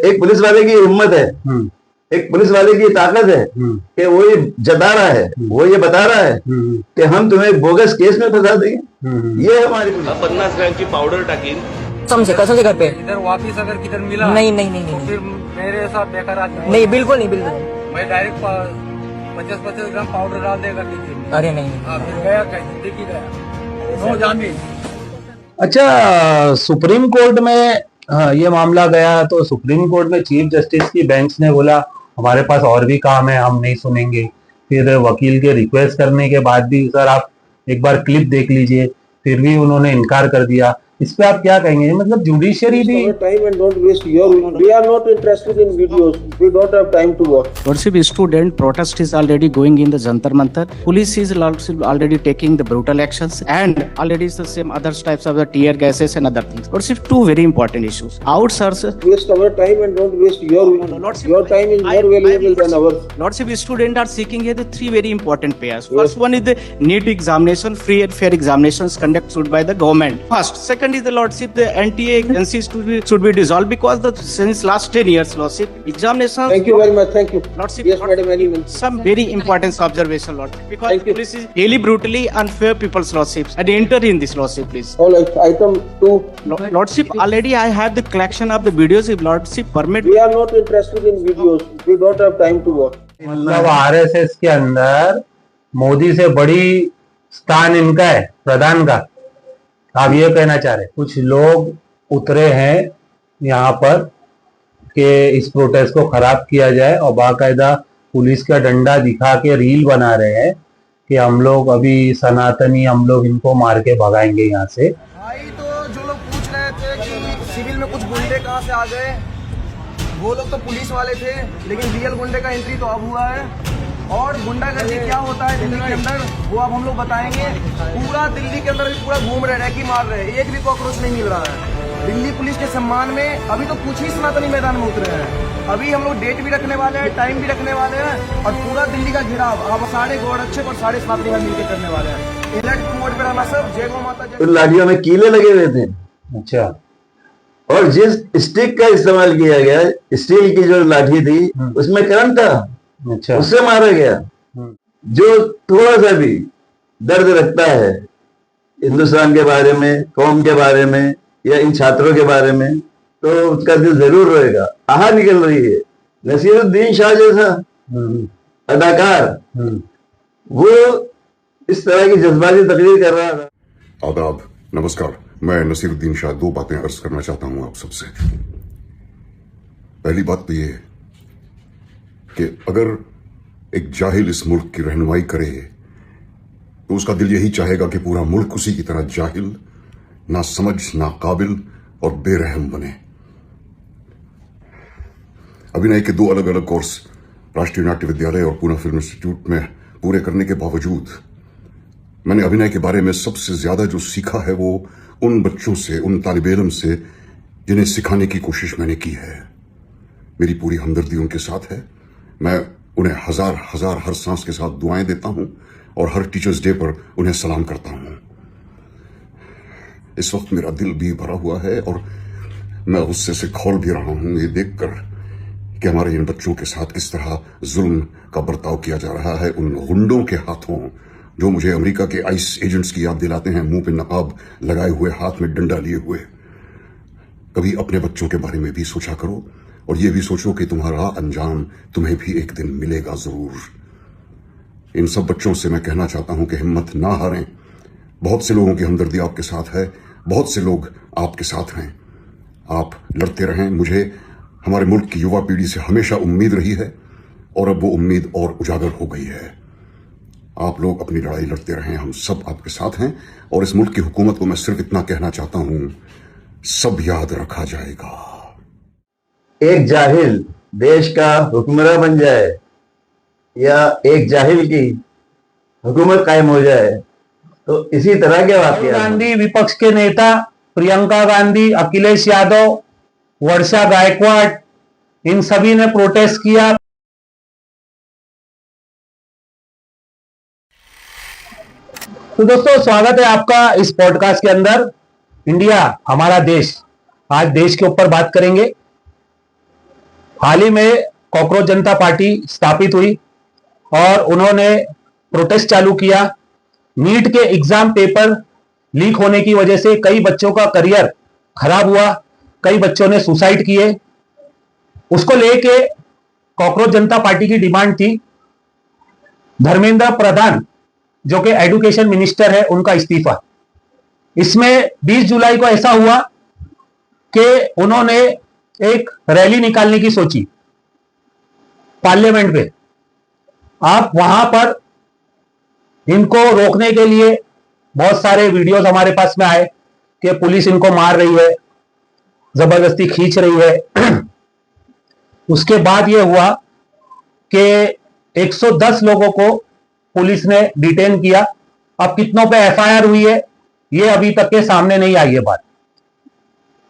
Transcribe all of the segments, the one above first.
एक पुलिस वाले की हिम्मत है, एक पुलिस वाले की ताकत है कि वो ये जता रहा है, वो ये बता रहा है कि हम तुम्हें बोगस केस में फंसा देंगे। ये हमारी 50 ग्रामची पावडर टाकीन कसम से घर पे इधर वापिस अगर किधर मिला नहीं नहीं नहीं तो नहीं फिर मेरे साथ बेकार आदमी नहीं बिल्कुल नहीं बिल्कुल मैं डायरेक्ट 50-50 ग्राम पाउडर डाल देगा टिफिन में। अरे नहीं हाँ फिर गया कैसे देखी गया नो जामीन। अच्छा, सुप्रीम कोर्ट में ये मामला गया तो सुप्रीम कोर्ट में चीफ जस्टिस की बेंच ने बोला हमारे पास और भी काम है, हम नहीं सुनेंगे। फिर वकील के रिक्वेस्ट करने के बाद भी सर आप एक बार क्लिप देख लीजिए, फिर भी उन्होंने इनकार कर दिया। इस पे आप क्या कहेंगे? मतलब जुडिशरी भी time and don't waste your. We are not interested in videos. We don't have time to watch. Lordship, student protest is already going in the Jantar Mantar. Police is already taking the brutal actions, and already is the same other types of the tear gases and other things. Lordship, two very important issues. Outsource. Waste our time and don't waste your. Lordship, Your time is more valuable than ours. Lordship, students are seeking here the three very important pairs. First one is the NEET examination, free and fair examinations conducted by the government. First, second is the Lordship, the NTA agencies should be dissolved because since last 10 years, Lordship, examinations. Thank you very much. Thank you. Lordship, Yes, Madam. Any minute. some very important observation, Lordship, because Thank you. police is really brutally unfair people's Lordships and enter in this Lordship, please. All right. Item 2. Lordship, already I have the collection of the videos. If Lordship permit, We are not interested in videos. We don't have time to watch. मतलब RSS के अंदर मोदी से बड़ी स्थान इनका है, प्रधान का। आप ये कहना चाह रहे? कुछ लोग उतरे हैं यहाँ पर कि इस प्रोटेस्ट को खराब किया जाए और बाकायदा पुलिस का डंडा दिखा के रील बना रहे हैं कि हम लोग अभी सनातनी, हम लोग इनको मार के भगाएंगे यहाँ से। भाई तो जो लोग पूछ रहे थे कि सिविल में कुछ गुंडे कहाँ से आ गए, वो लोग तो पुलिस वाले थे, लेकिन रियल गुंडे का एंट्री तो अब हुआ है। और गुंडागर्दी क्या होता है दिल्ली के अंदर वो अब हम लोग बताएंगे। पूरा दिल्ली के अंदर पूरा घूम रहे, रैकी मार रहे, एक भी कॉकरोच नहीं मिल रहा है। दिल्ली पुलिस के सम्मान में अभी तो कुछ ही सनातनी मैदान में उतरे हैं। अभी हम लोग डेट भी रखने वाले हैं, टाइम भी रखने वाले हैं, और पूरा दिल्ली का घेराव अब सारे गौरक्षक और सारे सनातनी मिलकर करने वाले हैं। अलर्ट मोड पे रहना सब। जय गौ माता। उन लाठियों में कीले लगे हुए थे। अच्छा। और जिस स्टिक का इस्तेमाल किया गया, स्टील की जो लाठी थी उसमें करंट था। अच्छा। उससे मारा गया। जो थोड़ा सा भी दर्द रखता है हिंदुस्तान के बारे में, कौम के बारे में या इन छात्रों के बारे में, तो उसका दिल जरूर रोएगा। आहा निकल रही है। नसीरुद्दीन शाह जैसा अदाकार वो इस तरह की जज्बाती तकरीर कर रहा था। आदाब, नमस्कार। मैं नसीरुद्दीन शाह दो बातें अर्ज करना चाहता हूं आप सबसे। पहली बात तो ये है कि अगर एक जाहिल इस मुल्क की रहनुमाई करे तो उसका दिल यही चाहेगा कि पूरा मुल्क उसी की तरह जाहिल, ना समझ, ना काबिल और बेरहम बने। अभिनय के दो अलग अलग कोर्स राष्ट्रीय नाट्य विद्यालय और पूना फिल्म इंस्टीट्यूट में पूरे करने के बावजूद मैंने अभिनय के बारे में सबसे ज्यादा जो सीखा है वो उन बच्चों से, उन तालिब इल्म से जिन्हें सिखाने की कोशिश मैंने की है। मेरी पूरी हमदर्दी उनके साथ है। मैं उन्हें हजार हजार हर सांस के साथ दुआएं देता हूं और हर टीचर्स डे पर उन्हें सलाम करता हूं। इस वक्त मेरा दिल भी भरा हुआ है और मैं गुस्से से खौल भी रहा हूं ये देखकर कि हमारे इन बच्चों के साथ किस तरह जुल्म का बर्ताव किया जा रहा है उन गुंडों के हाथों, जो मुझे अमेरिका के आइस एजेंट्स की याद दिलाते हैं, मुंह पे नकाब लगाए हुए, हाथ में डंडा लिए हुए। कभी अपने बच्चों के बारे में भी सोचा करो और ये भी सोचो कि तुम्हारा अंजाम तुम्हें भी एक दिन मिलेगा जरूर। इन सब बच्चों से मैं कहना चाहता हूं कि हिम्मत ना हारें। बहुत से लोगों की हमदर्दी आपके साथ है, बहुत से लोग आपके साथ हैं। आप लड़ते रहें। मुझे हमारे मुल्क की युवा पीढ़ी से हमेशा उम्मीद रही है और अब वो उम्मीद और उजागर हो गई है। आप लोग अपनी लड़ाई लड़ते रहें, हम सब आपके साथ हैं। और इस मुल्क की हुकूमत को मैं सिर्फ इतना कहना चाहता हूं, सब याद रखा जाएगा। एक जाहिल देश का हुक्मरान बन जाए या एक जाहिल की हुकूमत कायम हो जाए तो इसी तरह के वाकये। गांधी, विपक्ष के नेता प्रियंका गांधी, अखिलेश यादव, वर्षा गायकवाड़, इन सभी ने प्रोटेस्ट किया। तो दोस्तों, स्वागत है आपका इस पॉडकास्ट के अंदर। इंडिया हमारा देश, आज देश के ऊपर बात करेंगे। हाल ही में कॉकरोच जनता पार्टी स्थापित हुई और उन्होंने प्रोटेस्ट चालू किया। नीट के एग्जाम पेपर लीक होने की वजह से कई बच्चों का करियर खराब हुआ, कई बच्चों ने सुसाइड किए। उसको लेके कॉकरोच जनता पार्टी की डिमांड थी धर्मेंद्र प्रधान जो कि एजुकेशन मिनिस्टर है उनका इस्तीफा। इसमें 20 जुलाई को ऐसा हुआ कि उन्होंने एक रैली निकालने की सोची पार्लियामेंट पे। आप वहां पर इनको रोकने के लिए बहुत सारे वीडियोस हमारे पास में आए कि पुलिस इनको मार रही है, जबरदस्ती खींच रही है। उसके बाद यह हुआ कि 110 लोगों को पुलिस ने डिटेन किया। अब कितनों पे एफआईआर हुई है ये अभी तक के सामने नहीं आई है बात।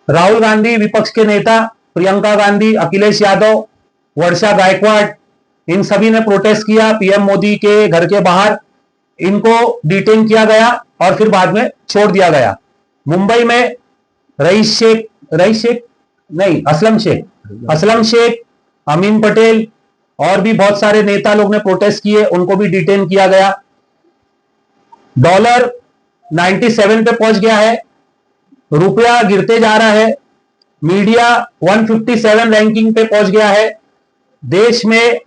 राहुल गांधी, विपक्ष के नेता प्रियंका गांधी, अखिलेश यादव, वर्षा गायकवाड़, इन सभी ने प्रोटेस्ट किया पीएम मोदी के घर के बाहर। इनको डिटेन किया गया और फिर बाद में छोड़ दिया गया। मुंबई में असलम शेख, अमीन पटेल और भी बहुत सारे नेता लोग ने प्रोटेस्ट किए, उनको भी डिटेन किया गया। डॉलर 97 पे पहुंच गया है, रुपया गिरते जा रहा है, मीडिया 157 रैंकिंग पे पहुंच गया है। देश में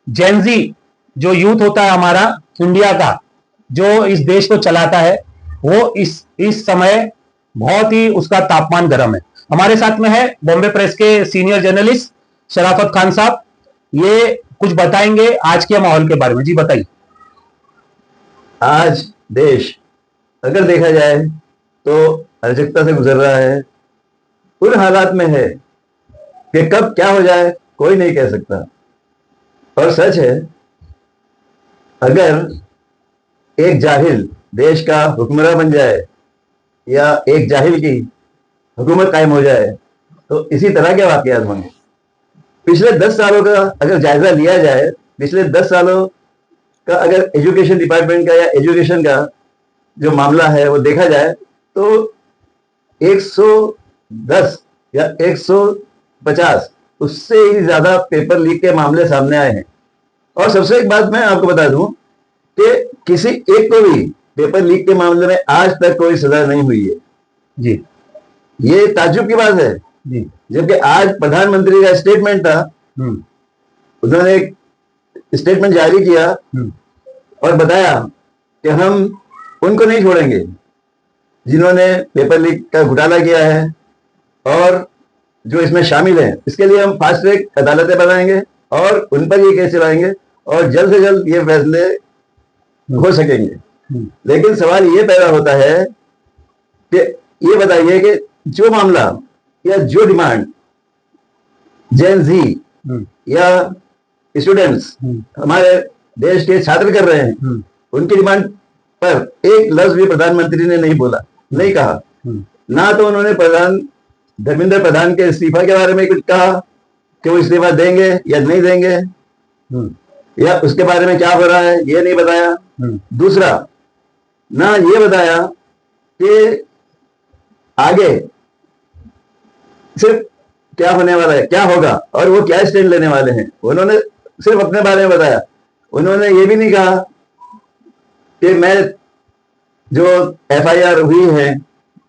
जेनजी जो यूथ होता है हमारा इंडिया का, जो इस देश को चलाता है, वो इस समय बहुत ही उसका तापमान गर्म है। हमारे साथ में है बॉम्बे प्रेस के सीनियर जर्नलिस्ट शराफत खान साहब, ये कुछ बताएंगे आज के माहौल के बारे में। जी बताइए। आज देश अगर देखा जाए तो अराजकता से गुजर रहा है, उन हालात में है कि कब क्या हो जाए कोई नहीं कह सकता। और सच है, अगर एक जाहिल देश का हुक्मरान बन जाए या एक जाहिल की हुकूमत कायम हो जाए तो इसी तरह के वाकयात होंगे। पिछले 10 सालों का अगर जायजा लिया जाए, पिछले 10 सालों का अगर एजुकेशन डिपार्टमेंट का या एजुकेशन का जो मामला है वो देखा जाए तो 110 या 150 उससे ही ज्यादा पेपर लीक के मामले सामने आए हैं। और सबसे एक बात मैं आपको बता दूं कि किसी एक को भी पेपर लीक के मामले में आज तक कोई सजा नहीं हुई है। जी, ये ताज्जुब की बात है। जी, जबकि आज प्रधानमंत्री का स्टेटमेंट था, उन्होंने एक स्टेटमेंट जारी किया और बताया कि हम उनको नहीं छोड़ेंगे जिन्होंने पेपर लीक का घोटाला किया है और जो इसमें शामिल हैं। इसके लिए हम फास्ट ट्रैक अदालतें बनाएंगे और उन पर ये केस चलाएंगे और जल्द से जल्द ये फैसले हो सकेंगे। लेकिन सवाल ये पैदा होता है कि ये बताइए कि जो मामला या जो डिमांड जेन जी या स्टूडेंट्स हमारे देश के छात्र कर रहे हैं, उनकी डिमांड पर एक लफ्ज भी प्रधानमंत्री ने नहीं बोला, नहीं कहा। ना तो उन्होंने धर्मेंद्र प्रधान के इस्तीफा के बारे में कुछ कहा कि वो इस्तीफा देंगे या नहीं देंगे, या उसके बारे में क्या हो रहा है ये नहीं बताया। दूसरा, ना ये बताया कि आगे सिर्फ क्या होने वाला है, क्या होगा और वो क्या स्टैंड लेने वाले हैं। उन्होंने सिर्फ अपने बारे में बताया। उन्होंने ये भी नहीं कहा कि मैं जो एफआईआर हुई है,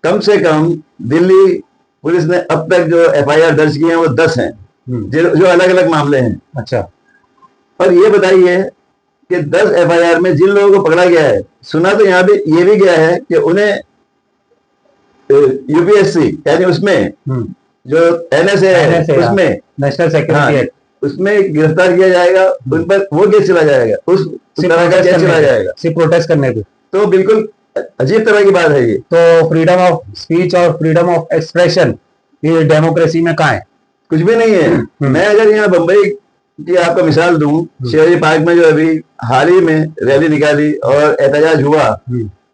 कम से कम दिल्ली पुलिस ने अब तक जो एफआईआर दर्ज किए हैं वो 10 हैं जो अलग अलग मामले हैं। अच्छा। और ये बताइए कि 10 एफआईआर में जिन लोगों को पकड़ा गया है, सुना तो यहाँ पे ये भी गया है कि उन्हें यूपीएससी यानी उसमें जो एनएसए है उसमें नेशनल सिक्योरिटी एक्ट, उसमें गिरफ्तार किया जाएगा, उन पर वो केस चला जाएगा, उस तरह का केस चला जाएगा सिर्फ प्रोटेस्ट करने पे। तो बिल्कुल अजीब तरह की बात है ये। तो फ्रीडम ऑफ स्पीच और फ्रीडम ऑफ एक्सप्रेशन ये डेमोक्रेसी में कहाँ है? कुछ भी नहीं है। मैं अगर यहाँ बंबई की आपको मिसाल दूं, शिवाजी पार्क में जो अभी हाल ही में रैली निकाली और एहतजाज हुआ,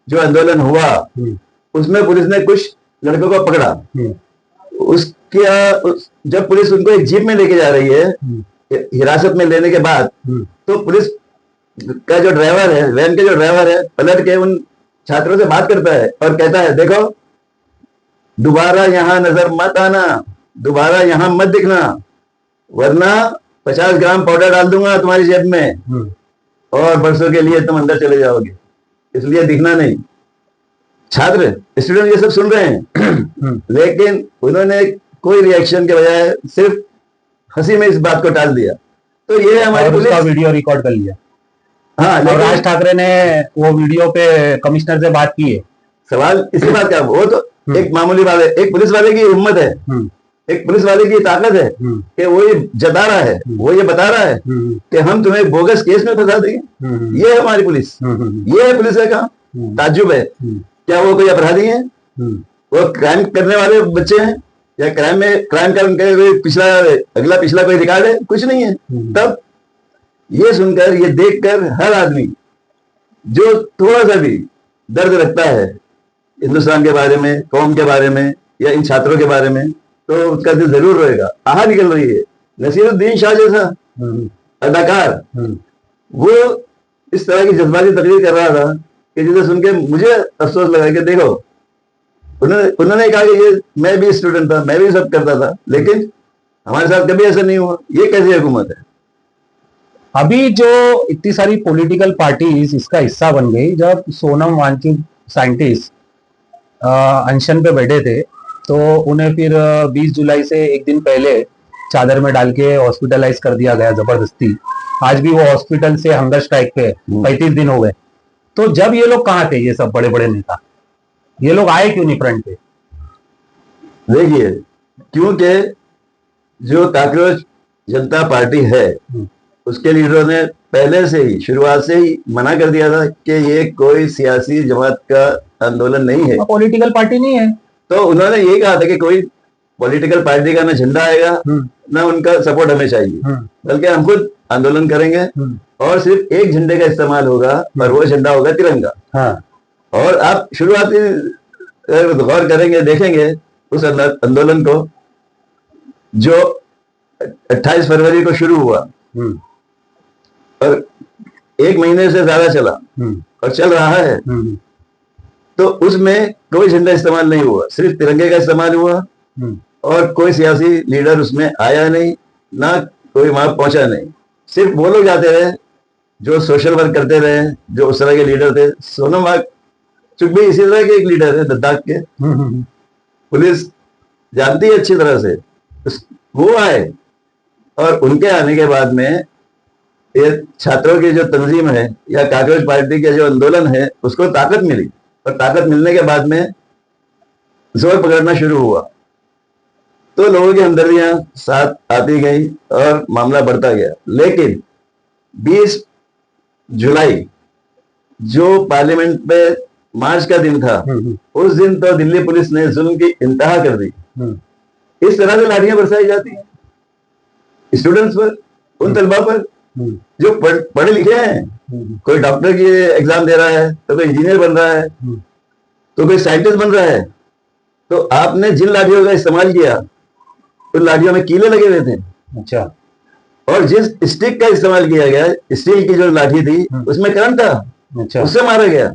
जो आंदोलन हुआ, उसमें पुलिस ने कुछ लड़कों को पकड़ा। जब पुलिस उनको एक जीप में लेके जा रही है हिरासत में लेने के बाद, तो पुलिस का जो ड्राइवर है, वैन के जो ड्राइवर है, पलट के उन छात्रों से बात करता है और कहता है, देखो दोबारा यहां नजर मत आना, दोबारा यहां मत दिखना। वरना 50 ग्राम पाउडर डाल दूंगा तुम्हारी जेब में और बरसों के लिए तुम अंदर चले जाओगे, इसलिए दिखना नहीं। छात्र स्टूडेंट ये सब सुन रहे हैं लेकिन उन्होंने कोई रिएक्शन के बजाय सिर्फ हंसी में इस बात को टाल दिया। तो ये हमारी पुलिस उसका वीडियो रिकॉर्ड कर लिया। हाँ, और लेकिन राज ठाकरे ने वो वीडियो पे कमिश्नर से बात की है। सवाल इसी बात का, वो तो एक मामूली बात है, एक पुलिस वाले की हिम्मत है, एक पुलिस वाले की ताकत है कि वो ये जता रहा है, वो ये बता रहा है कि हम तुम्हें बोगस केस में फंसा देंगे। ये है हमारी पुलिस, ये है पुलिस का काम। ताज्जुब है, क्या वो कोई अपराधी है? वो क्राइम करने वाले बच्चे हैं या क्राइम का उनका कोई पिछला कोई रिकॉर्ड है? कुछ नहीं है। तब ये सुनकर, ये देखकर हर आदमी जो थोड़ा सा भी दर्द रखता है हिंदुस्तान के बारे में, कौम के बारे में या इन छात्रों के बारे में, तो उसका दिल जरूर रोएगा। आहा निकल रही है। नसीरुद्दीन शाह जैसा अदाकार वो इस तरह की जज्बाती तकरीर कर रहा था कि जिसे सुन के मुझे अफसोस लगा कि देखो, उन्होंने कहा कि ये मैं भी स्टूडेंट था, मैं भी सब करता था, लेकिन हमारे साथ कभी ऐसा नहीं हुआ। ये कैसी हुकूमत है? अभी जो इतनी सारी पॉलिटिकल पार्टीज इसका हिस्सा बन गई, जब सोनम वांगचुक साइंटिस्ट अनशन पे बैठे थे तो उन्हें फिर 20 जुलाई से एक दिन पहले चादर में डाल के हॉस्पिटलाइज कर दिया गया जबरदस्ती। आज भी वो हॉस्पिटल से हंगर स्ट्राइक पे 35 दिन हो गए। तो जब ये लोग कहाँ थे, ये सब बड़े बड़े नेता, ये लोग आए क्यों नहीं फ्रंट पे? देखिए, क्योंकि जो कांग्रेस जनता पार्टी है उसके लीडरों ने पहले से ही, शुरुआत से ही मना कर दिया था कि ये कोई सियासी जमात का आंदोलन नहीं है, पॉलिटिकल पार्टी नहीं है। तो उन्होंने यही कहा था कि कोई पॉलिटिकल पार्टी का ना झंडा आएगा ना उनका सपोर्ट हमें चाहिए, बल्कि हम खुद आंदोलन करेंगे और सिर्फ एक झंडे का इस्तेमाल होगा और वो झंडा होगा तिरंगा। हाँ। और आप शुरुआती गौर करेंगे, देखेंगे उस आंदोलन को जो 28 फरवरी को शुरू हुआ और 1 महीने से ज्यादा चला और चल रहा है, तो उसमें कोई झंडा इस्तेमाल नहीं हुआ, सिर्फ तिरंगे का इस्तेमाल हुआ और कोई सियासी लीडर उसमें आया नहीं, ना कोई वहां पहुंचा नहीं। सिर्फ वो लोग जाते रहे जो सोशल वर्क करते रहे, जो उस तरह के लीडर थे। सोनम वांगचुक भी इसी तरह के एक लीडर है, लद्दाख के। पुलिस जानती है अच्छी तरह से। वो आए और उनके आने के बाद में ये छात्रों की जो तंजीम है या कांग्रेस पार्टी के जो आंदोलन है उसको ताकत मिली, और ताकत मिलने के बाद में जोर पकड़ना शुरू हुआ, तो लोगों की हमदर्दियां साथ आती गई और मामला बढ़ता गया। लेकिन 20 जुलाई जो पार्लियामेंट में मार्च का दिन था, उस दिन तो दिल्ली पुलिस ने जुल्म की इंतहा कर दी। इस तरह से लाठियां बरसाई जाती हैं स्टूडेंट्स पर, उन तलबा पर जो पढ़े लिखे हैं। कोई डॉक्टर की एग्जाम दे रहा है, तो कोई इंजीनियर बन रहा है, तो कोई साइंटिस्ट बन रहा है। तो आपने जिन लाठियों का इस्तेमाल किया उन लाठियों में कीले लगे हुए थे। अच्छा। और जिस स्टिक का इस्तेमाल किया गया, स्टील की जो लाठी थी उसमें करंट था। अच्छा। उससे मारा गया।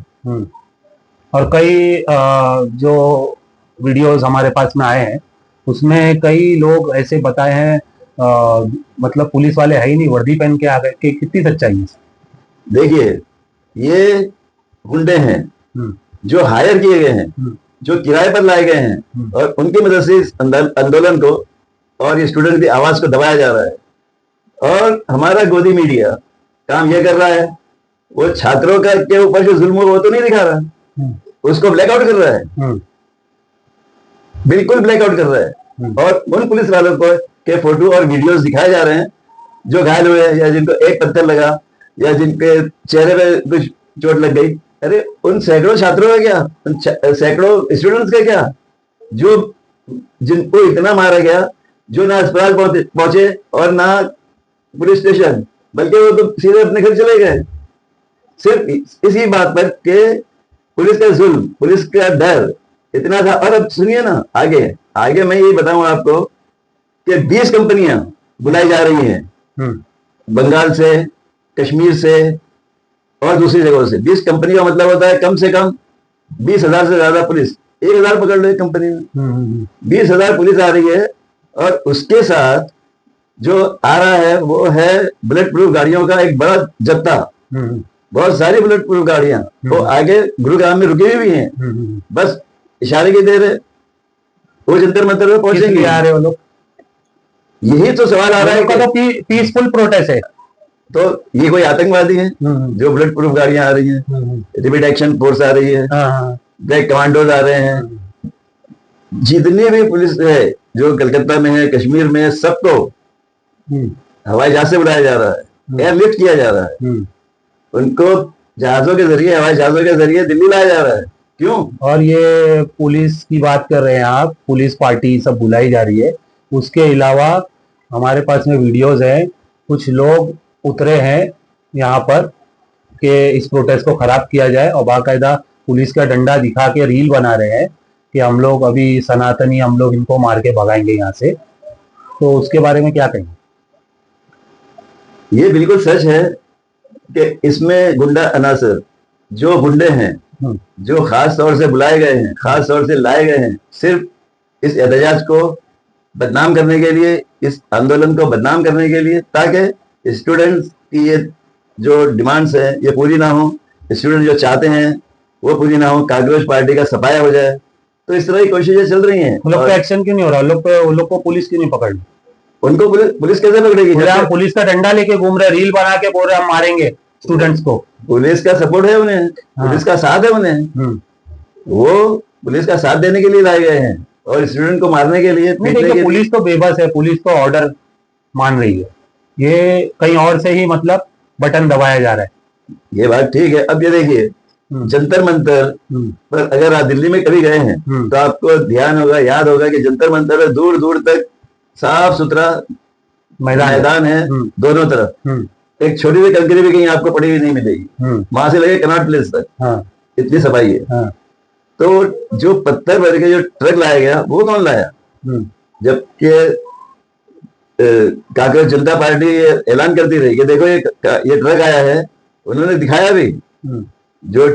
और कई जो वीडियोस हमारे पास में आए हैं उसमें कई लोग ऐसे बताए हैं, मतलब पुलिस वाले है ही नहीं, वर्दी पहन के आ गए, कि कितनी सच्चाई है? देखिए, ये गुंडे हैं जो हायर किए गए हैं, जो किराए पर लाए गए हैं, और उनकी मदद से इस आंदोलन को और ये स्टूडेंट की आवाज को दबाया जा रहा है। और हमारा गोदी मीडिया काम ये कर रहा है, वो छात्रों का के ऊपर जो जुल्म वो तो नहीं दिखा रहा, उसको ब्लैकआउट कर रहा है, बिल्कुल ब्लैकआउट कर रहा है। और उन पुलिस वालों को के फोटो और वीडियोस दिखाए जा रहे हैं जो घायल हुए हैं, या जिनको एक पत्थर लगा, या जिनके चेहरे पे कुछ चोट लग गई। अरे उन सैकड़ों छात्रों का क्या, उन सैकड़ों स्टूडेंट्स का क्या, जो जिनको इतना मारा गया, जो ना अस्पताल पहुंचे और ना पुलिस स्टेशन, बल्कि वो तो सीधे अपने घर चले गए। सिर्फ इसी बात पर के पुलिस का जुल्म, पुलिस का डर इतना था। और अब सुनिए ना, आगे मैं ये बताऊं आपको कि 20 कंपनियां बुलाई जा रही हैं बंगाल से, कश्मीर से और दूसरी जगहों से। 20 कंपनी का मतलब होता है कम से कम 20,000 से ज्यादा पुलिस। 1,000 पकड़ लो एक कंपनी में, 20,000 पुलिस आ रही है। और उसके साथ जो आ रहा है वो है बुलेट प्रूफ गाड़ियों का एक बड़ा जत्था, बहुत सारी बुलेट प्रूफ गाड़ियां वो आगे गुरुग्राम में रुकी हुई हैं, बस इशारे की देर है, वो जंतर मंतर में पहुंचेंगे। आ रहे हो लोग, यही तो सवाल आ रहा है तो पीसफुल प्रोटेस्ट है, तो ये कोई आतंकवादी है जो बुलेट प्रूफ गाड़ियां आ रही हैं, रिपीट एक्शन फोर्स आ रही है, ब्लैक कमांडोज आ रहे हैं, जितनी भी पुलिस है जो कलकत्ता में है, कश्मीर में है, सबको हवाई जहाज से उड़ाया जा रहा है, एयरलिफ्ट किया जा रहा है, उनको जहाजों के जरिए, हवाई जहाजों के जरिए दिल्ली लाया जा रहा है। क्यों? और ये पुलिस की बात कर रहे हैं आप, पुलिस पार्टी सब बुलाई जा रही है, उसके अलावा हमारे पास में वीडियोस हैं, कुछ लोग उतरे हैं यहाँ पर कि इस प्रोटेस्ट को खराब किया जाए और बाकायदा पुलिस का डंडा दिखा के रील बना रहे हैं कि हम लोग अभी सनातनी, हम लोग इनको मार के भगाएंगे यहाँ से। तो उसके बारे में क्या कहेंगे? ये बिल्कुल सच है कि इसमें गुंडा अनासर, जो गुंडे हैं, जो खास तौर से बुलाए गए हैं, खास तौर से लाए गए हैं, सिर्फ इस एहतजाज को बदनाम करने के लिए, इस आंदोलन को बदनाम करने के लिए, ताकि स्टूडेंट्स की ये जो डिमांड्स हैं ये पूरी ना हो, स्टूडेंट जो चाहते हैं वो पूरी ना हो, कांग्रेस पार्टी का सफाया हो जाए। तो इस तरह की कोशिशें चल रही हैं। उन लोग पे एक्शन क्यों नहीं हो रहा? उन लोग को पुलिस क्यों नहीं पकड़ रही? उनको पुलिस कैसे पकड़ेगी? हम पुलिस का डंडा लेके घूम रहे, रील बना के बोल रहे हम मारेंगे स्टूडेंट्स को। पुलिस का सपोर्ट है उन्हें, पुलिस का साथ है उन्हें, वो पुलिस का साथ देने के लिए लाए गए हैं और स्टूडेंट को मारने के लिए। देखिए, पुलिस तो बेबस है, पुलिस तो ऑर्डर मान रही है, ये कहीं और से ही मतलब बटन दबाया जा रहा है। ये बात ठीक है। अब ये देखिए, जंतर मंतर पर अगर आप दिल्ली में कभी गए हैं तो आपको ध्यान होगा, याद होगा कि जंतर मंतर में दूर दूर तक साफ सुथरा मैदान है दोनों तरफ, एक छोटी सी कंकरी भी कहीं आपको पड़ी हुई नहीं मिलेगी, वहां से लगे कनॉट प्लेस तक, इतनी सफाई है। तो जो पत्थर भर के जो ट्रक लाया गया वो कौन लाया? जबकि कांग्रेस जनता पार्टी ऐलान करती रही कि देखो ये ट्रक आया है, उन्होंने दिखाया भी, जो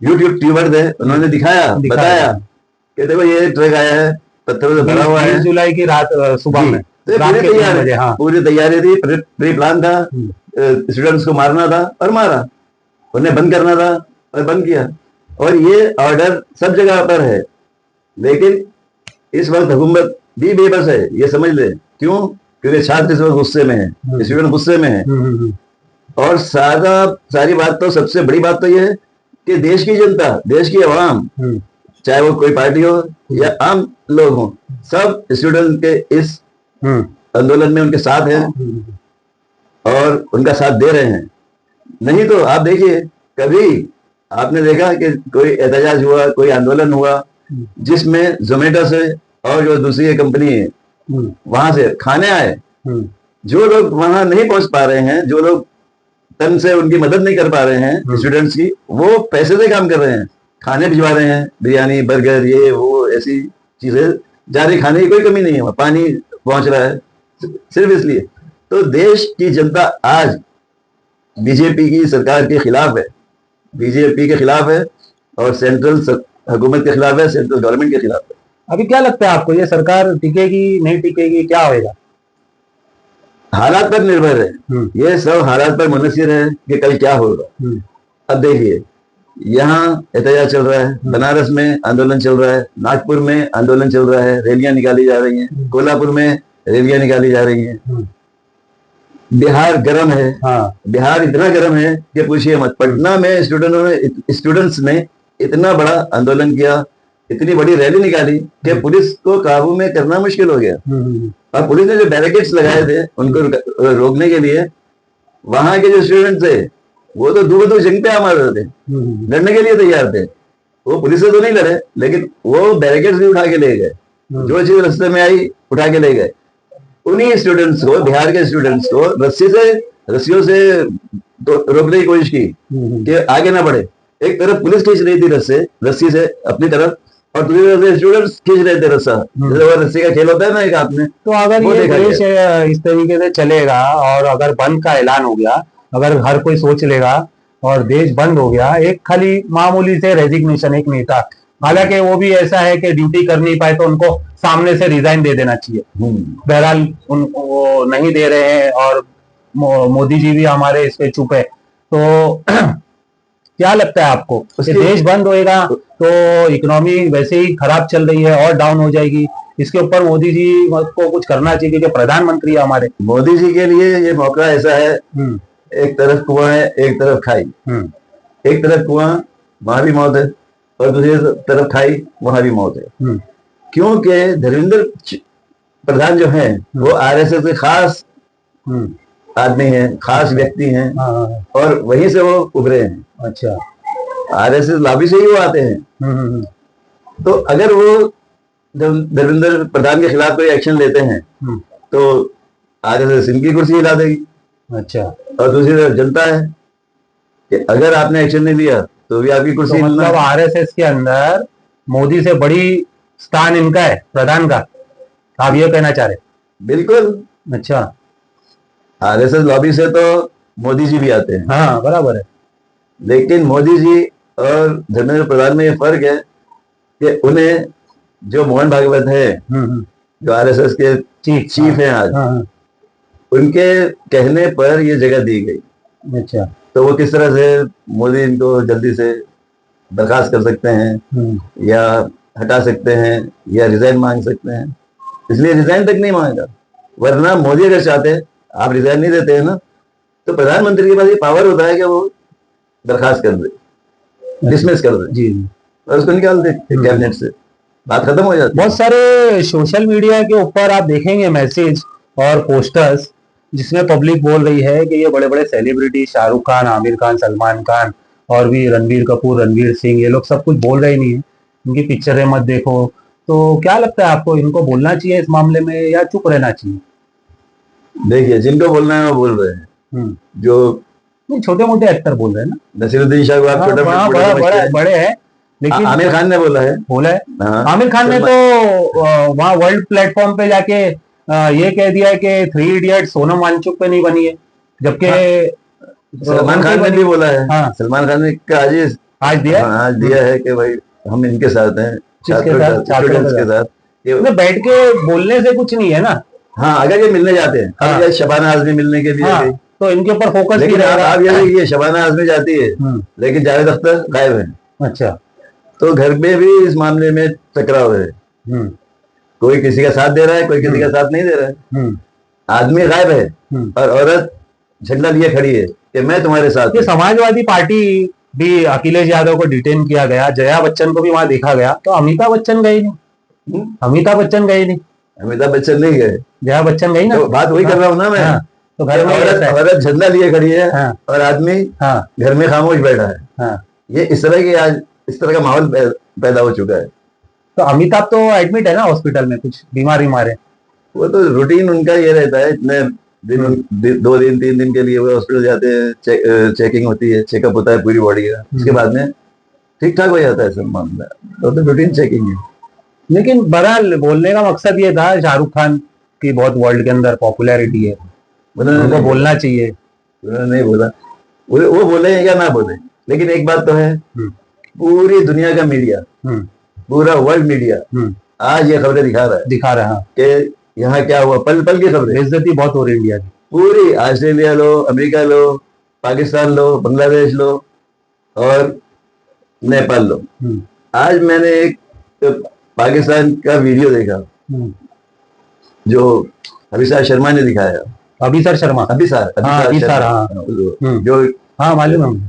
यूट्यूब ट्यूबर थे उन्होंने दिखाया, बताया कि देखो ये ट्रक आया है, पत्थरों से भरा हुआ है। 20 जुलाई की रात सुबह में पूरी तैयारी थी, प्री प्लान था, स्टूडेंट्स को मारना था और मारा, उन्हें बंद करना था और बंद किया। और ये ऑर्डर सब जगह पर है, लेकिन इस वक्त हुकूमत भी बेबस है, ये समझ ले। क्यों? क्योंकि छात्र इस वक्त गुस्से में है, स्टूडेंट गुस्से में है। और सारी बात तो, सबसे बड़ी बात तो ये है कि देश की जनता, देश की आवाम, चाहे वो कोई पार्टी हो या आम लोग हो, सब स्टूडेंट के इस आंदोलन में उनके साथ हैं और उनका साथ दे रहे हैं। नहीं तो आप देखिए, कभी आपने देखा कि कोई एहतजाज हुआ, कोई आंदोलन हुआ जिसमें जोमेटो से और जो दूसरी कंपनी है वहां से खाने आए? जो लोग वहां नहीं पहुंच पा रहे हैं, जो लोग तन से उनकी मदद नहीं कर पा रहे हैं स्टूडेंट्स की, वो पैसे से काम कर रहे हैं, खाने भिजवा रहे हैं, बिरयानी, बर्गर, ये वो ऐसी चीजें जारी, खाने की कोई कमी नहीं है, पानी पहुंच रहा है, सिर्फ इसलिए। तो देश की जनता आज बीजेपी की सरकार के खिलाफ है, बीजेपी के खिलाफ है और सेंट्रल हुकूमत के खिलाफ है, सेंट्रल गवर्नमेंट के खिलाफ है। अभी क्या लगता है आपको, ये सरकार टिकेगी नहीं टिकेगी, क्या होएगा? हालात पर निर्भर है, ये सब हालात पर मुनसिर है कि कल क्या होगा। अब देखिए, यहाँ एहतजाज चल रहा है, बनारस में आंदोलन चल रहा है, नागपुर में आंदोलन चल रहा है, रैलियां निकाली जा रही हैं, कोल्हापुर में रैलियां निकाली जा रही हैं। बिहार गर्म है, बिहार इतना गर्म है कि पूछिए मत। पटना में स्टूडेंट्स ने इतना बड़ा आंदोलन किया, इतनी बड़ी रैली निकाली कि पुलिस को काबू में करना मुश्किल हो गया। और पुलिस ने जो बैरिकेड्स लगाए थे उनको रोकने के लिए, वहां के जो स्टूडेंट थे वो तो दूर जंग पे मार रहे थे, लड़ने के लिए तैयार थे। वो पुलिस से तो नहीं लड़े, लेकिन वो बैरिकेड्स भी उठा के ले गए, जो चीज रास्ते में आई उठा के ले गए। उन्हीं स्टूडेंट्स को, बिहार के स्टूडेंट्स को रस्सियों से रोकने की कोशिश की कि आगे ना बढ़े। एक तरफ पुलिस खींच रही थी रस्सी से अपनी तरफ, और दूसरी तरफ से स्टूडेंट्स खींच रहे थे रस्सा, जैसे वो रस्सी का खेल होता है ना एक आपने। तो अगर ये देश इस तरीके से चलेगा और अगर बंद का ऐलान हो गया, अगर हर कोई सोच लेगा और देश बंद हो गया, एक खाली मामूली से रेजिग्नेशन, एक नेता हालांकि वो भी ऐसा है कि ड्यूटी कर नहीं पाए तो उनको सामने से रिजाइन दे देना चाहिए। बहरहाल उनको वो नहीं दे रहे हैं और मोदी जी भी हमारे इस पे चुप है। तो क्या लगता है आपको कि देश बंद होएगा तो इकोनॉमी वैसे ही खराब चल रही है और डाउन हो जाएगी, इसके ऊपर मोदी जी को कुछ करना चाहिए क्योंकि प्रधानमंत्री है हमारे। मोदी जी के लिए ये मौका ऐसा है, एक तरफ कुआं है एक तरफ खाई, एक तरफ कुआं वहां भी मौत है और दूसरी तरफ खाई वहां भी मौत है। क्योंकि धर्मेंद्र प्रधान जो है वो आरएसएस के खास आदमी हैं, खास व्यक्ति हैं और वहीं से वो उभरे हैं। अच्छा, आरएसएस लॉबी से ही वो आते हैं। तो अगर वो धर्मेंद्र प्रधान के खिलाफ कोई एक्शन लेते हैं तो आरएसएस इनकी कुर्सी हिला देगी। अच्छा, और दूसरी तरफ जनता है कि अगर आपने एक्शन नहीं लिया तो भी आपकी कुर्सी तो मतलब आरएसएस के अंदर मोदी से बड़ी स्थान इनका है, प्रधान का, आप ये कहना चाह रहे? बिल्कुल। अच्छा, आरएसएस लॉबी से तो मोदी जी भी आते हैं। हाँ बराबर है, लेकिन मोदी जी और धर्मेंद्र प्रधान में ये फर्क है कि उन्हें जो मोहन भागवत है जो आरएसएस के चीफ हैं आज, उनके कहने पर ये जगह दी गई। अच्छा, तो वो किस तरह से मोदी इनको जल्दी से बर्खास्त कर सकते हैं या हटा सकते हैं या रिजाइन मांग सकते हैं, इसलिए रिजाइन तक नहीं मांगा। वरना मोदी अगर चाहते, आप रिजाइन नहीं देते हैं ना, तो प्रधानमंत्री के पास ये पावर होता है कि वो बर्खास्त कर दे, डिसमिस कर दे जी, और उसको निकाल दे कैबिनेट से, बात खत्म हो जाती है। बहुत सारे सोशल मीडिया के ऊपर आप देखेंगे मैसेज और पोस्टर्स जिसमें पब्लिक बोल रही है कि ये बड़े बड़े सेलिब्रिटी शाहरुख खान, आमिर खान, सलमान खान और भी रणबीर कपूर, रणवीर सिंह, ये लोग सब कुछ बोल रहे नहीं है, इनकी पिक्चरें मत देखो। तो क्या लगता है आपको, इनको बोलना चाहिए इस मामले में या चुप रहना चाहिए? देखिए, जिनको बोलना है वो बोल रहे हैं, जो छोटे मोटे एक्टर बोल रहे हैं ना, नसीरुद्दीन शाह को आप बड़े हैं, लेकिन आमिर खान ने बोला है आमिर खान ने तो वहाँ वर्ल्ड प्लेटफॉर्म पे जाके ये कह दिया है कि 3 इडियट सोनम वांगचुक पे नहीं बनी है, जबकि सलमान खान ने भी बोला है। सलमान खान ने आज दिया है कि भाई हम इनके साथ हैं, स्टूडेंट्स के साथ। ये बैठ के बोलने से कुछ नहीं है ना। हाँ, अगर ये मिलने जाते हैं, शबाना आजमी मिलने के लिए तो इनके ऊपर फोकस, लेकिन आप ये देखिए शबाना आजमी जाती है लेकिन जावेद अख्तर गायब है। अच्छा, तो घर में भी इस मामले में टकराव है, कोई किसी का साथ दे रहा है, कोई किसी का साथ नहीं दे रहा है। आदमी गायब है और औरत झंडा लिए खड़ी है कि मैं तुम्हारे साथ। समाजवादी पार्टी भी अखिलेश यादव को डिटेन किया गया, जया बच्चन को भी वहां देखा गया, तो अमिताभ बच्चन गए नहीं, अमिताभ बच्चन गए नहीं, अमिताभ बच्चन नहीं गए, जया बच्चन गई ना। तो बात वही कर रहा हूँ ना मैं। तो घर में औरत झंडा लिए खड़ी है और आदमी घर में खामोश बैठा है। ये इस तरह का माहौल पैदा हो चुका है। तो अमिताभ तो एडमिट है ना हॉस्पिटल में, कुछ बीमारी मारे। वो तो रूटीन उनका ये रहता है, इतने दिन 2 दिन 3 दिन के लिए वो हॉस्पिटल जाते हैं, चेकिंग होती है, चेकअप होता है पूरी बॉडी का, उसके बाद में ठीक ठाक हो जाता है सब मामला। तो रूटीन चेकिंग है। लेकिन बहरहाल बोलने का मकसद ये था, शाहरुख खान की बहुत वर्ल्ड के अंदर पॉपुलैरिटी है, उनको बोलना चाहिए। उन्होंने नहीं बोला, वो बोले या ना बोले, लेकिन एक बात तो है, पूरी दुनिया का मीडिया, पूरा वर्ल्ड मीडिया आज ये खबरें दिखा रहा है कि यहाँ क्या हुआ, पल पल की खबरें। बेइज्जती बहुत हो रही इंडिया की, पूरी। ऑस्ट्रेलिया लो, अमेरिका लो, पाकिस्तान लो, बांग्लादेश लो और नेपाल लो। आज मैंने एक पाकिस्तान का वीडियो देखा जो अभिसार शर्मा ने दिखाया। अभिसार शर्मा, अभिसार जो मालूम है,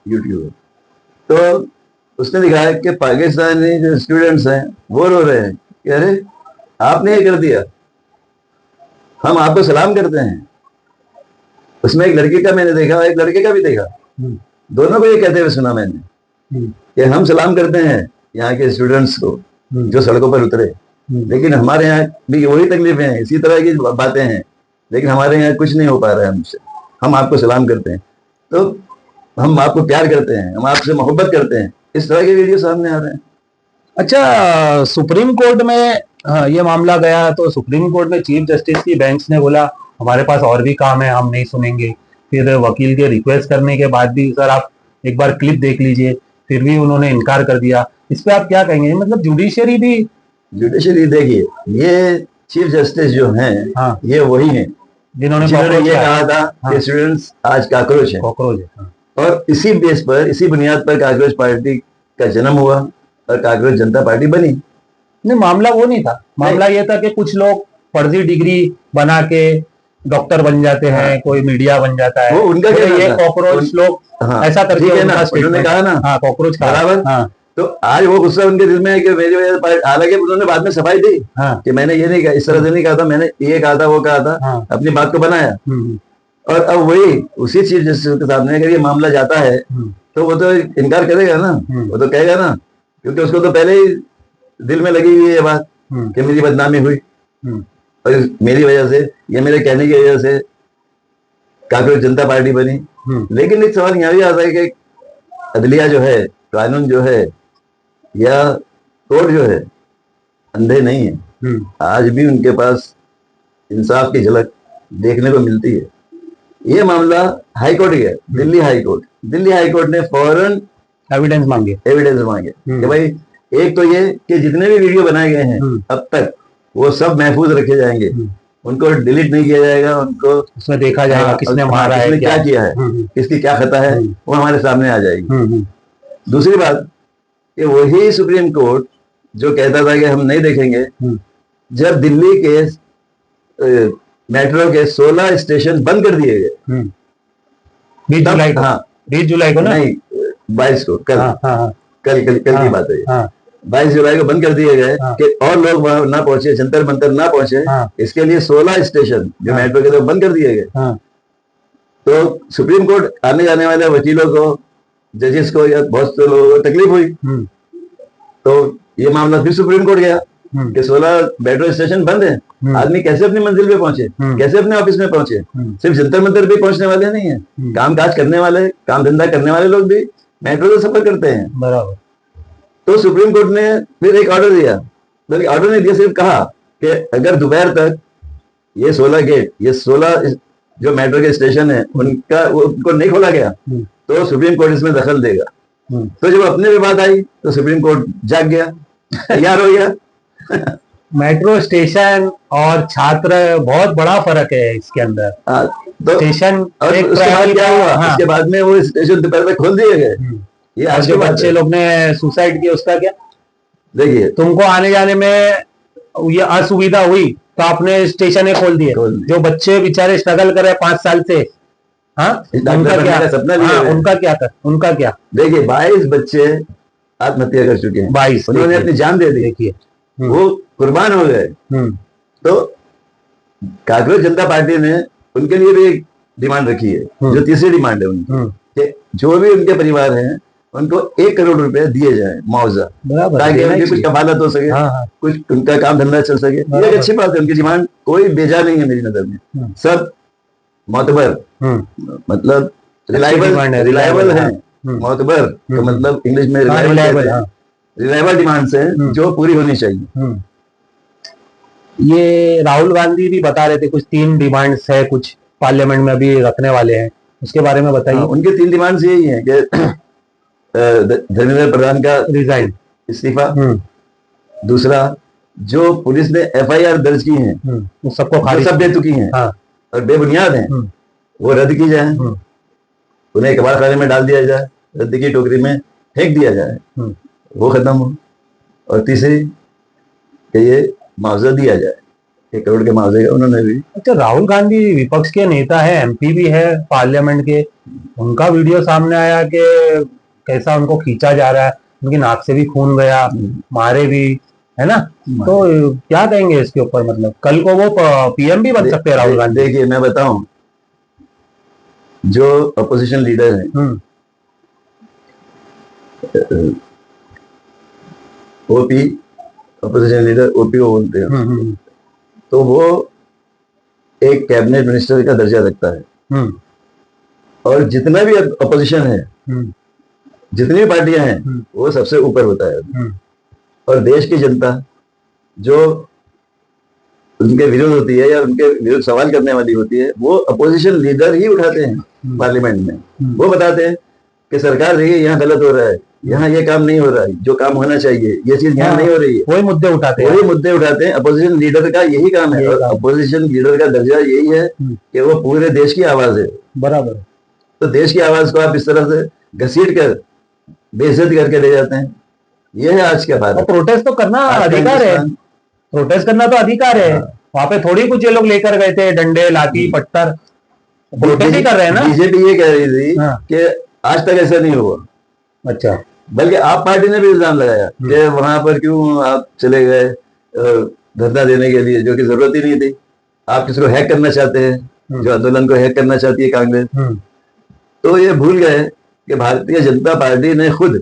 यूट्यूबर। तो उसने दिखाया कि पाकिस्तानी जो स्टूडेंट्स हैं वो रो रहे हैं कि अरे आपने ये कर दिया, हम आपको सलाम करते हैं। उसमें एक लड़की का मैंने देखा, एक लड़के का भी देखा, दोनों को ये कहते हुए सुना मैंने कि हम सलाम करते हैं यहाँ के स्टूडेंट्स को जो सड़कों पर उतरे, लेकिन हमारे यहाँ भी वही तकलीफें हैं, इसी तरह की बातें हैं, लेकिन हमारे यहाँ कुछ नहीं हो पा रहा है हमसे। हम आपको सलाम करते हैं, तो हम आपको प्यार करते हैं, हम आपसे मोहब्बत करते हैं। इस तरह के वीडियो सामने आ रहे हैं। अच्छा, सुप्रीम कोर्ट में ये मामला गया तो सुप्रीम कोर्ट में चीफ जस्टिस की बेंच ने बोला हमारे पास और भी काम है, हम नहीं सुनेंगे। फिर वकील के रिक्वेस्ट करने के बाद भी, सर आप एक बार क्लिप देख लीजिए फिर भी उन्होंने इनकार कर दिया। इस पे आप क्या कहेंगे? मतलब जुडिशियरी भी, जुडिशरी देखिए, ये चीफ जस्टिस जो हैं, हाँ, ये वही हैं जिन्होंने जिन्होंने ये कहा था हाँ, कि स्टूडेंट्स आज कॉकरोच हैं, कॉकरोच है। हाँ। और इसी बेस पर, इसी बुनियाद पर काकरोच पार्टी का जन्म हुआ और काकरोच जनता पार्टी बनी। नहीं, मामला वो नहीं था। मामला ये था कि कुछ लोग फर्जी डिग्री बना के डॉक्टर बन जाते हैं, हाँ, कोई मीडिया बन जाता है, वो उनका तो क्या ये था? कॉकरोच लोग हाँ, ऐसा करके ठीक है ना, उनका उन्होंने statement- कहा ना, हाँ, कॉकरोच कहा। बराबर। हाँ, तो आज वो गुस्सा उनके दिल में है कि मेरी वजह से, हालांकि उन्होंने बाद में सफाई दी हाँ, कि मैंने ये नहीं कहा, इस तरह से नहीं कहा था, मैंने ये कहा था, वो कहा था, हाँ, अपनी बात को बनाया। हम्म, और अब वही उसी चीफ जस्टिस के सामने अगर ये मामला जाता है तो वो तो इनकार करेगा ना, वो तो कहेगा ना, क्योंकि उसको तो पहले ही दिल में लगी हुई है बात कि मेरी बदनामी हुई और मेरी वजह से, ये मेरे कहने की वजह से कांग्रेस जनता पार्टी बनी। लेकिन एक सवाल यहाँ भी आता है कि अदलिया जो है, कानून जो है, या कोर्ट जो है, अंधे नहीं है। आज भी उनके पास इंसाफ की झलक देखने को मिलती है। ये मामला हाई कोर्ट गया, Delhi high court. Delhi high court ने फौरन एविडेंस मांगे कि भाई, एक तो ये कि जितने भी वीडियो बनाए गए हैं अब तक, वो सब महफूज रखे जाएंगे, उनको डिलीट नहीं किया जाएगा, उनको उसमें देखा जाएगा किसने मारा है, क्या किया है, किसकी क्या खता है, वो हमारे सामने आ जाएगी। दूसरी बात, कि वही सुप्रीम कोर्ट जो कहता था कि हम नहीं देखेंगे, जब दिल्ली के मेट्रो के 16 स्टेशन बंद कर दिए गए 20 जुलाई को, हाँ 20 जुलाई को ना, नहीं 22 को, कल, हाँ, हाँ, कल की बात है। हाँ, 22 जुलाई को बंद कर दिए गए कि और लोग वहां ना पहुंचे, जंतर मंतर ना पहुंचे। इसके लिए 16 स्टेशन जो मेट्रो के, तो बंद कर दिए गए। तो सुप्रीम कोर्ट आने जाने वाले वकीलों को, जजेस को, या बहुत से लोगों को तकलीफ हुई। तो ये मामला फिर सुप्रीम कोर्ट गया कि 16 मेट्रो स्टेशन बंद है, आदमी कैसे अपनी मंजिल पे पहुंचे, कैसे अपने ऑफिस में पहुंचे। सिर्फ जंतर मंतर भी पहुंचने वाले नहीं है, काम काज करने वाले, काम धंधा करने वाले लोग भी मेट्रो से सफर करते हैं। बराबर। तो सुप्रीम कोर्ट ने फिर एक ऑर्डर दिया, बल्कि ऑर्डर नहीं दिया, सिर्फ कहा कि अगर दोपहर तक ये 16 गेट, ये 16 जो मेट्रो के स्टेशन है, उनको नहीं खोला गया तो सुप्रीम कोर्ट इसमें दखल देगा। तो जब अपने पे बात आई तो सुप्रीम कोर्ट जाग गया, तैयार हो गया। मेट्रो स्टेशन और छात्र, बहुत बड़ा फर्क है इसके अंदर। तो स्टेशन और एक उसके बाद क्या हुआ, हाँ, उसके बाद में वो स्टेशन दोपहर तक खोल दिए गए। ये और आज जो के बच्चे लोग ने सुसाइड किया उसका क्या? देखिए, तुमको आने जाने में ये असुविधा हुई तो आपने स्टेशन खोल दिए। जो बच्चे बेचारे स्ट्रगल कर रहे हैं 5 साल से, हाँ, उनका क्या? सपना हाँ, उनका क्या? देखिए, 22 बच्चे आत्महत्या कर चुके हैं, 22, उन्होंने अपनी जान दे दी। देखिए, वो कुर्बान हो गए। तो कांग्रेस जनता पार्टी ने उनके लिए भी एक डिमांड रखी है, जो तीसरी डिमांड है उनकी, कि जो भी उनके परिवार हैं उनको 1 करोड़ रुपए दिए जाए मुआवजा, ताकि उनकी कुछ कफालत हो सके, कुछ उनका काम धंधा चल सके। ये एक अच्छी बात है, उनकी डिमांड कोई बेजा नहीं है मेरी नजर में, सब मोतबर, मतलब रिलायबल है। मोतबर तो मतलब इंग्लिश में रिलायबल डिमांड्स हैं जो पूरी होनी चाहिए। ये राहुल गांधी भी बता रहे थे कुछ 3 डिमांड्स है, कुछ पार्लियामेंट में अभी रखने वाले हैं, उसके बारे में बताइए। उनके 3 डिमांड्स यही हैं कि धर्मेंद्र प्रधान का रिजाइन, इस्तीफा, दूसरा जो पुलिस ने FIR दर्ज की हैं वो सबको खारिज, सब बेतुकी हैं और बेबुनियाद हैं, वो रद्द की जाए, उन्हें कबाड़खाने में डाल दिया जाए, रद्द की टोकरी में फेंक दिया जाए, वो खत्म हो। और तीसरी कि ये मुआवजा दिया जाए, 1 करोड़ के मुआवजे का उन्होंने भी। अच्छा, राहुल गांधी विपक्ष के नेता है, MP भी है पार्लियामेंट के, उनका वीडियो सामने आया कि कैसा उनको खींचा जा रहा है, उनकी नाक से भी खून गया, मारे भी, है ना? तो क्या कहेंगे इसके ऊपर? मतलब कल को वो PM भी बन सकते हैं राहुल गांधी। देखिए, मैं बताऊं, जो अपोजिशन लीडर हैं, OP, अपोजिशन लीडर OP को बोलते हैं, तो वो एक कैबिनेट मिनिस्टर का दर्जा रखता है। और जितना भी अपोजिशन है, जितनी भी पार्टियां हैं, वो सबसे ऊपर होता है। और देश की जनता जो उनके विरोध होती है या उनके विरुद्ध सवाल करने वाली होती है, वो अपोजिशन लीडर ही उठाते हैं पार्लियामेंट में। वो बताते हैं कि सरकार देखिए यहाँ गलत हो रहा है, यहाँ ये काम नहीं हो रहा है, जो काम होना चाहिए ये चीज यहाँ नहीं हो रही है। वही मुद्दे उठाते हैं। वही मुद्दे उठाते हैं। अपोजिशन लीडर का यही काम है, और अपोजिशन लीडर का दर्जा यही है कि वो पूरे देश की आवाज है। बराबर। तो देश की आवाज को आप इस तरह से घसीट कर बेइज्जत करके ले जाते हैं, ये है आज का भारत। प्रोटेस्ट तो करना आज का अधिकार है, हिंदुस्तान। प्रोटेस्ट करना तो अधिकार है। वहां पे थोड़ी कुछ ये लोग लेकर गए थे डंडे लाठी पत्थर, प्रोटेस्ट ही कर रहे हैं ना। बीजेपी ये कह रही थी हाँ। कि आज तक ऐसा नहीं हुआ। अच्छा। बल्कि आप पार्टी ने भी इल्जाम लगाया कि वहां पर क्यों आप चले गए धरना देने के लिए, जो कि जरूरत ही नहीं थी। आप किसको हैक करना चाहते हैं, जो आंदोलन को हैक करना चाहती है कांग्रेस। तो ये भूल गए कि भारतीय जनता पार्टी ने खुद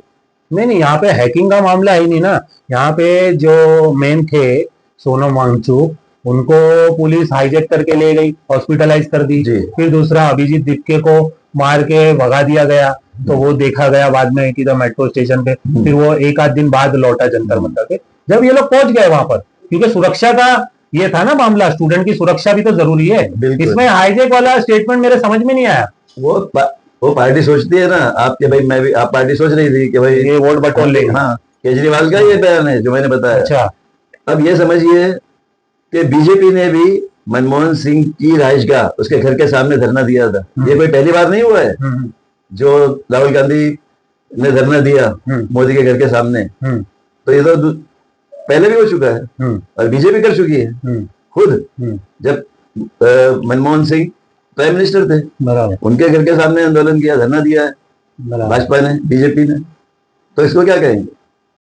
नहीं, यहाँ पे हैकिंग का मामला ही नहीं ना। यहाँ पे जो मेन थे सोनम वांगचुक, उनको पुलिस हाईजैक करके ले गई, हॉस्पिटलाइज कर दी। फिर दूसरा अभिजीत दीपके को मार के भगा दिया गया, तो वो देखा गया बाद में कि मेट्रो स्टेशन पे। फिर वो एक आध दिन बाद लौटा जंतर मंतर पे, जब ये लोग पहुंच गए वहां पर, क्योंकि सुरक्षा का ये था ना मामला, स्टूडेंट की सुरक्षा भी तो जरूरी है। इसमें हाईजैक वाला स्टेटमेंट मेरे समझ में नहीं आया। वो पार्टी सोचती है ना आपके भाई, मैं भी, आप पार्टी सोच रही थी कि भाई ये वोट बटोर ले। हाँ, केजरीवाल का ये बयान है जो मैंने बताया। अच्छा। अब ये समझिए कि बीजेपी ने भी मनमोहन सिंह की राइशगाह, उसके घर के सामने धरना दिया था। ये कोई पहली बार नहीं हुआ है जो राहुल गांधी ने धरना दिया मोदी के घर के सामने। तो ये तो पहले भी हो चुका है और बीजेपी कर चुकी है खुद। जब मनमोहन सिंह प्राइम मिनिस्टर थे, बराबर, उनके घर के सामने आंदोलन किया, धरना दिया है भाजपा ने, बीजेपी ने। तो इसको क्या कहेंगे?